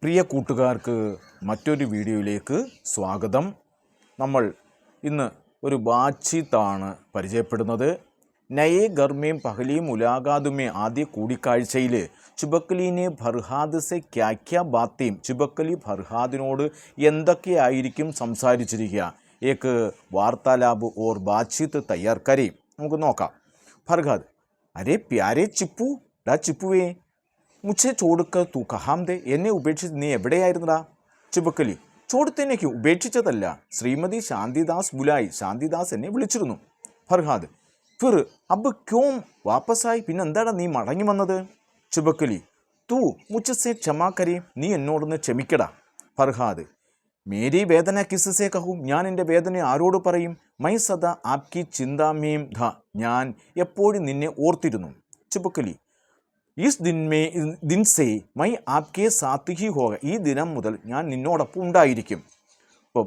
പ്രിയ കൂട്ടുകാർക്ക് മറ്റൊരു വീഡിയോയിലേക്ക് സ്വാഗതം. നമ്മൾ ഇന്ന് ഒരു ബാത്ചീത്താണ് പരിചയപ്പെടുന്നത്. നയേ ഗർമേം പഹലി മുലാഖാതുമേ ആദ്യ കൂടിക്കാഴ്ചയിൽ ചുബക്കലിനെ ഫർഹാദ് സെ ക്യാ ബാത്തേം, ചുബക്കലി ഫർഹാദിനോട് എന്തൊക്കെയായിരിക്കും സംസാരിച്ചിരിക്കുക. ഏക്ക് വാർത്താലാബ് ഓർ ബാത്ചീത്ത് തയ്യാർ കരയും. നമുക്ക് നോക്കാം. ഫർഹാദ്: അരേ പ്യാരെ ചിപ്പു, ഡാ ചിപ്പുവേ, മുച്ചെ ചോടുക്ക തൂ കഹാംദേ, എന്നെ ഉപേക്ഷിച്ച് നീ എവിടെയായിരുന്നടാ? ചുബക്കലി: ചോടുത്തേനേക്ക് ഉപേക്ഷിച്ചതല്ല, ശ്രീമതി ശാന്തിദാസ് ബുലായി, ശാന്തിദാസ് എന്നെ വിളിച്ചിരുന്നു. ഫർഹാദ്: ഫിർ അബ് ക്യോം വാപ്പസായി, പിന്നെന്താടാ നീ മടങ്ങി വന്നത്? ചുബക്കലി: തൂ മുച്ചസെ ക്ഷമാ കരേ, നീ എന്നോടൊന്ന് ക്ഷമിക്കടാ. ഫർഹാദ്: മേരി വേദന കിസ്സെ കഹും, ഞാൻ എൻ്റെ വേദന ആരോട് പറയും? മൈ സദാ ആപ്കി ചിന്താമേം ധ, ഞാൻ എപ്പോഴും നിന്നെ ഓർത്തിരുന്നു. ചുബക്കലി: ഈസ് ദിൻ സേ മൈ ആപ്കെ സാത്ത് ഹി ഹോഗ, ഈ ദിനം മുതൽ ഞാൻ നിന്നോടൊപ്പം ഉണ്ടായിരിക്കും. അപ്പോൾ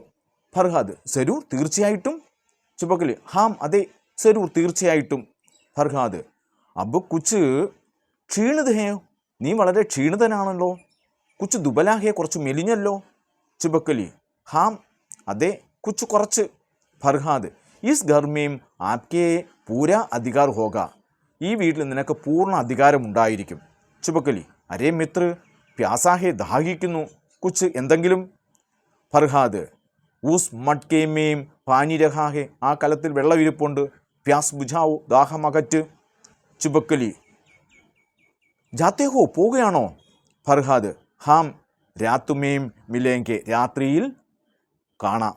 ഫർഹാദ്: സരൂർ, തീർച്ചയായിട്ടും. ചുബക്കലി: ഹാം, അതെ സരൂർ, തീർച്ചയായിട്ടും. ഫർഹാദ്: അബ് കുച്ച് ക്ഷീണിത് ഹേ, നീ വളരെ ക്ഷീണിതനാണല്ലോ. കുച്ച് ദുബലാഹേ, കുറച്ച് മെലിഞ്ഞല്ലോ. ചുബക്കലി: ഹാം, അതെ കുച്ച് കുറച്ച്. ഫർഹാദ്: ഈസ് ഗർമേം ആപ്കെ പൂരാ അധികാർ ഹോഗ, ഈ വീട്ടിൽ നിനക്ക് പൂർണ്ണ അധികാരമുണ്ടായിരിക്കും. ചുബക്കലി: അരേ മിത്ര, പ്യാസാഹെ, ദാഹിക്കുന്നു, കുച്ച് എന്തെങ്കിലും. ഫർഹാദ്: ഊസ് മട്കേമേം പാനി രഹാഹെ, ആ കലത്തിൽ വെള്ളമിരിപ്പുണ്ട്, പ്യാസ് ബുझാവോ, ദാഹമകറ്റ്. ചുബക്കലി: ജാത്തേ ഹോ, പോവുകയാണോ? ഫർഹാദ്: ഹാം രാത്തുമേം മിലേങ്കെ, രാത്രിയിൽ കാണാം.